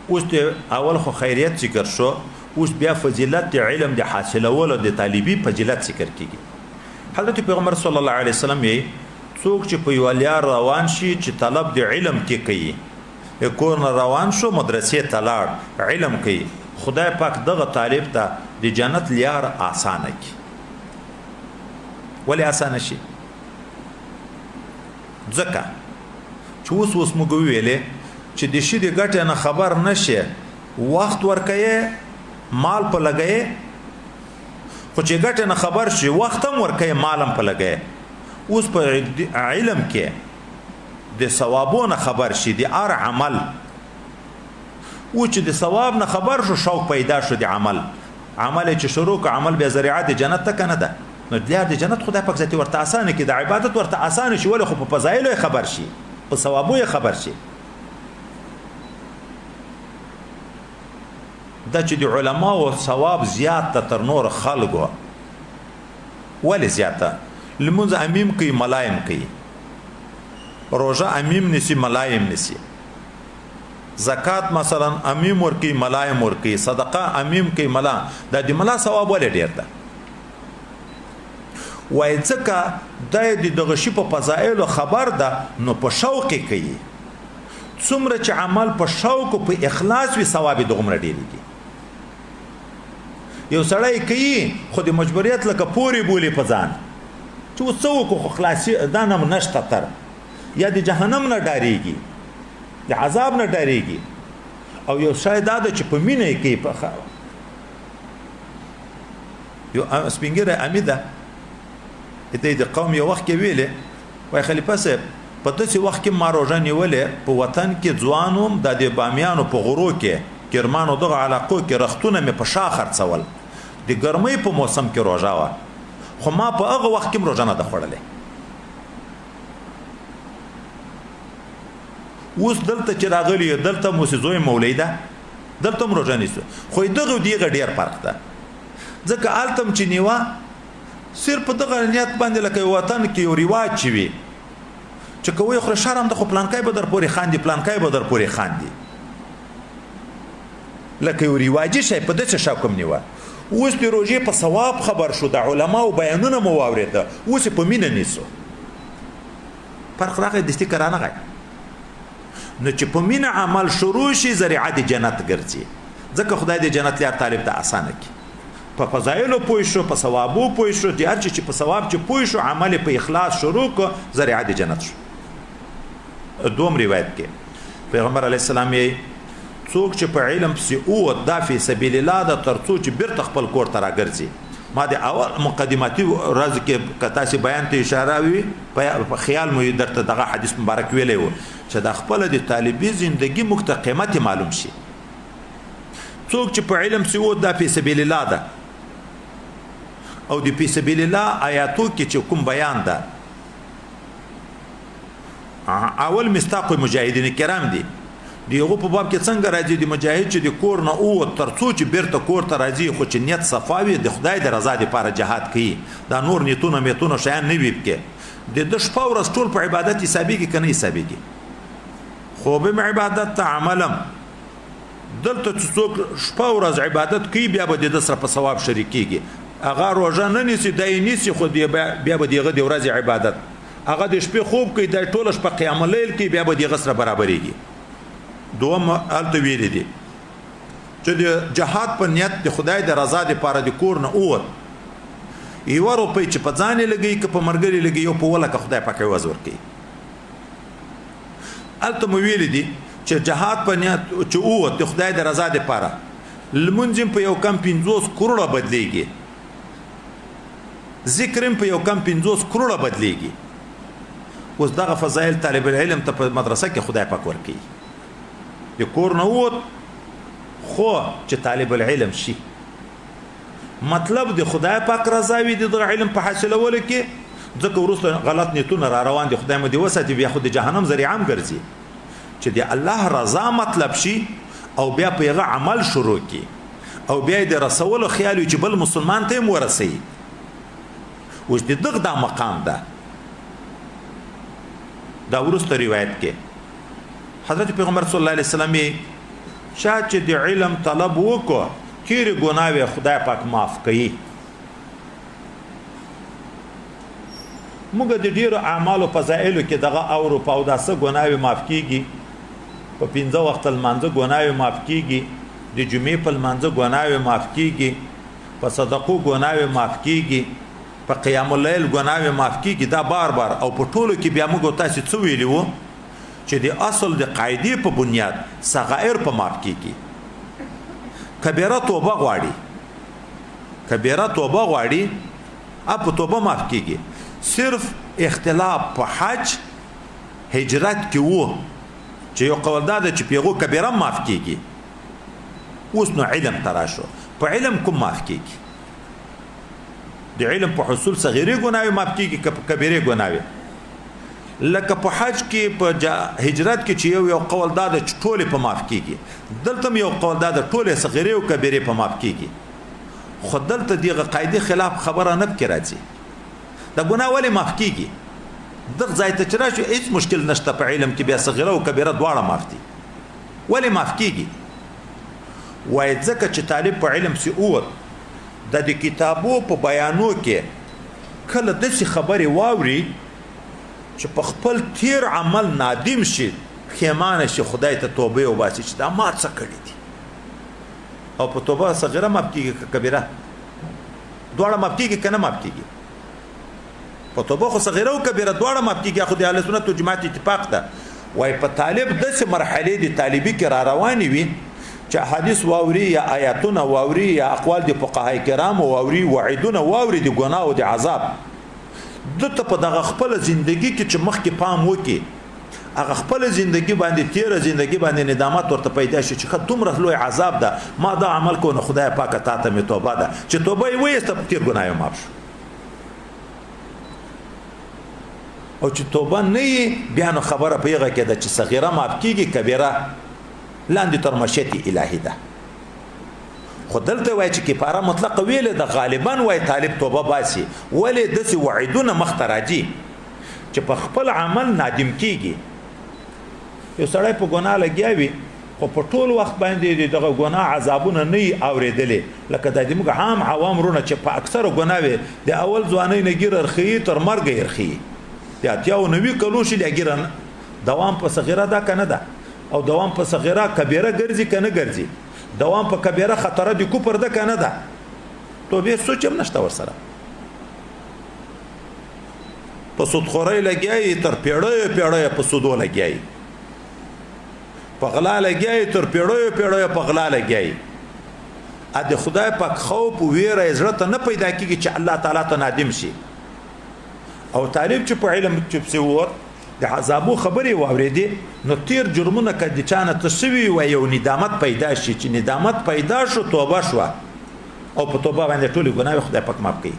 اوس اول خو خیریت ذکر شو، اوس بیا فضیلت د علم د حاصلولو د طالبي فضیلت ذکر کیږي. حضرت پیغمبر صلی الله علیه وسلم یې څوک چې په یو لار روان شي چې طلب د علم کې کوي، کور نه روان شو مدرسې ته لاړ علم کوي، خدای پاک دغه طالب ته د جنت لار آسانه کی. ولی آسانه شي؟ ځکه چې اوس موږ ویلې چې د شي د ګټې نه خبر نشي، وخت ورکې مال په لګې، خو چې ګټې نه خبر شي وخت هم ورکې مال هم په لګې. اوس په علم کې د ثوابونو خبر شي د هر عمل، او چې د ثواب نه خبر شو شوق پیدا شو د عمل چې شروع ک عمل به ذریعہ د جنت ته کنه ده، نو د جنت خدای پاک ذاتی ورته اسانه کې د عبادت ورته اسانه شي، ولې خو په فضایل خبر شي، په ثوابو خبر شي. دا چې د علماو ثواب زیات تر نور خلقو، ولې زیاته؟ لمونځ امیم کوي ملایم کوي، روزه امیم نسی ملایم نسی، زکات مثلا امیم ورکی ملایم ورکی، صدقه امیم کوي ملا، دا د ملا ثواب ولې ډیر ده؟ وای ځکه د دغه شی په فضایل خبر ده، نو په شوق کوي. څومره چې عمل په شوق او په اخلاص وي ثواب دغمره ډیریږي. یو سړی کوي خو د مجبوریت لکه پوری بولی په ځان چې وڅو کو خلاصي دانم نشته تر، یا د جهنم نه ډاریږي، د عذاب نه ډاریږي، او یو شاید دا چې په مینه کې په یو سپینګره امیده ته د قوم یو وخت کې ویلې وای خلیفہ صاحب په داسې وخت کې ما روزه نیولې په وطن کې ځوانوم د بامیانو په غرو کې کرمانو دغه علاقو کې رختونه مې په شا خرڅول، د ګرمۍ په موسم کې روزه وه، خو ما په هغه وخت کې روزه نه ده خوړلې. اوس دلته چې راغلی دلته مو زوی مولوی ده، دلته هم روزه نیسو، خو دغه دیغه ډیر فرق ده. ځکه آلتم چې نیوه صرف په دغه نیت باندې لکه وطن کې یو رواج چې وي چې کوی خو شرم د خو پلانکای به در پورې خاندي، پلانکای به در پورې خاندي، لکه یو رواجي شی په دې څه کوم نیوه. اوس د روزې په ثواب خبر شو، د علماو بیانونه مو واورېده، اوس په مینه نیسو، فرق راغی دستی کرانه غي. نو چې په مینه عمل شروع شي ذریعہ د جنت ګرځي، ځکه خدای د جنت لار طالب ته اسانه کی. په فضایلو پوه شو، په ثوابو پوه شو، د هر چې په ثواب چې پوه شو عمل په اخلاص شروع کو ذریعہ د جنت شو. دوم روایت کې پیغمبر علی السلام یې څوک چې په علم پسې او د فی سبیل الله د ترڅو چې بیرته خپل کور ته راګرځي. ما د اول مقدماتي راز کې کتا سي بیان ته اشاره وی په خیال مو درته دغه حدیث مبارک ویلی و چې د خپل د طالبي ژوندۍ مخته قیمت معلوم شي. څوک چې په علم پسې او د فی سبیل الله ده او د فی سبیل الله آیاتو کې چې کوم بیان ده، اول مستاق مجاهدین کرام دي، دیغه په باب کې څنګه راځي د مجاهد چې د کور نه او ترڅو چې بیرته کور ته راځي، خو چې نیت صفاوي د خدای د رضا لپاره جهاد کوي، دا نور نیتونه میتونه شیان نه وي کې د شپه ورځ ټول په عبادت حسابيږي کنه حسابيږي، خو به عبادت ته عملم دلته څوک شپه ورځ عبادت کوي بیا به د سره په ثواب شریکيږي. هغه روزه نه نیسي دای نیسي، خو بیا به دیغه د ورځ عبادت، هغه د شپې خوب کوي د ټول شپه قیام الليل کوي، بیا به دیغه سره برابرېږي. دوم الته ویل دي چې د جهاد په نیت د خدای د رضا لپاره د کور نه اوت یو روپۍ چې په ځان لګي که په مرګري لګي یو په ولا که خدای پاک وزور کوي. الته ویل دي چې جهاد په نیت چې اوت د خدای د رضا لپاره لمونځم په یو کم 50 کروڑه بدلېږي، ذکرم په یو کم 50 کروڑه بدلېږي. اوس دغه فضایل طالب العلم ته په مدرسه کې خدای پاک ورکوي، د کور نه ووت خو چې طالب العلم شي، مطلب د خدای پاک رضا وي د علم په حاصلولو کې، ځکه وروسته غلط نیتونه را روان دي، خدای مو دې وساتي بیا خو د جهنم ذریعه هم ګرځي. چې د الله رضا مطلب شي او بیا په هغه عمل شروع کی او بیا د رسولو خیال چې بل مسلمان ته هم ورسي، اوس د دغه دا مقام ده. دا ورسته روایت کې حضرت پیغمبر صلی الله علیه وسلم چا چې د علم طلب وکړو تیرې ګناوې خدای پاک معاف کوي. موږ د ډیرو اعمالو فضایلو کې دغه اورو په اوداسه ګناوې معاف کیږي، په 15 وخت لمانځه ګناوې معاف کیږي، د جمعې په لمانځه ګناوې معاف کیږي، په صدقو ګناوې معاف کیږي، په قیام الليل ګناوې معاف کیږي. دا بار بار او په ټولو کې بیا موږ تاسو څه ویلی وو چې د اصل د قاعدې په بنیاد صغائر په معاف کیږي. کبیره توبه غواړي، کبیره توبه غواړي، اپ توبه معاف کیږي. صرف اختلاف په حج هجرت کې وو چې یو قول دا چې پیغو کبیره معاف کیږي. اوس نو علم تراشو په علم کوم معاف کیږي؟ د علم په حصول صغیره ګناوي معاف کیږي که کبیره ګناوي؟ لکه په حج کې په هجرت کې چې یو قول دا چې ټوله په معاف کیږي، دلته یو قول دا ټوله صغیره او کبیره په معاف کیږي. خو دلته دغه قاعده خلاف خبره نه پکې راځي. دا ګناه ولې معاف کیږي؟ دغه ځای ته چې راشي هیڅ مشکل نشته په علم کې بیا صغیره او کبیره دواړه معاف دي. ولې معاف کیږي؟ وای ځکه چې طالب په علم سي اوت د کتابو په بیانو کې کله داسې خبرې واوري چې په خپل تیر عمل نادم شي، پښیمانه شي، خدای ته توبه وباسي چې دا ما څه کړی دي. او په توبه صغیره معاف کیږي که کبیره؟ دواړه معاف کیږي که نه معاف کیږي؟ په توبه خو صغیره او کبیره دواړه معاف کیږي. خو د اهل سنت او جماعت اتفاق ده. وای په طالب داسې مرحلې د طالبي کې را روانې وي چې حدیث واوري یا آیاتونه واوري یا اقوال د فقهای کرام واوري، وعیدونه واوري د ګناه او د عذاب، دته په دغه خپل ژوندۍ کې چې مخکې پام وکي، هغه خپل ژوندۍ باندې تیر ژوندۍ باندې ندامت ورته پیدا شي چې دومره لوی عذاب ده، ما دا عمل کو نه خدای پاک ته ته می توبه ده چې توبه یې وایسته تیر ګناه معاف شو. او چې توبه نه بیا نو خبره پیغه کده چې صغیره معاف کیږي، کبیره لاندې تر مشیت الهی ده. خو دلته وای چې کفاره مطلق ویل د غالبا وای طالب توبه باسي. ولې داسې وعیدونه مختراجي چې په خپل عمل نادم کیږي. یو سړی په ګناه لګیا وي خو په ټول وخت باندې دغه ګناه عذابونه نه اوریدلې، لکه د موږ عام عوام رونه چې په اکثر ګناوي د اول ځواني نه ګیر رخي تر مرګ يرخي، د اتیاو نوې کلو شي لګیرن دوام په صغیره دا کنه ده، او دوام په صغیره کبیره ګرځي کنه ګرځي، دوام په کبیره خطر د کوپر ده کنه ده. توبه سوچم نشته ورسره. په سودخورۍ لګیای تر پیړیو پیړیو په سودو لګیای، په غلا لګیای تر پیړیو پیړیو په غلا لګیای. ا د خدای پاک خوف ویره زړه ته نه پیدا کیږي چې الله تعالی ته نادم شي. او طالب چې په علم چې څور د عذابو خبرې واورېدې نو تیر جرمونه کدي چانه تسوي و یو ندامت پیدا شي، چې ندامت پیدا شو توبه شو او په توبه باندې ټول ګناه خدای پاک معاف کوي.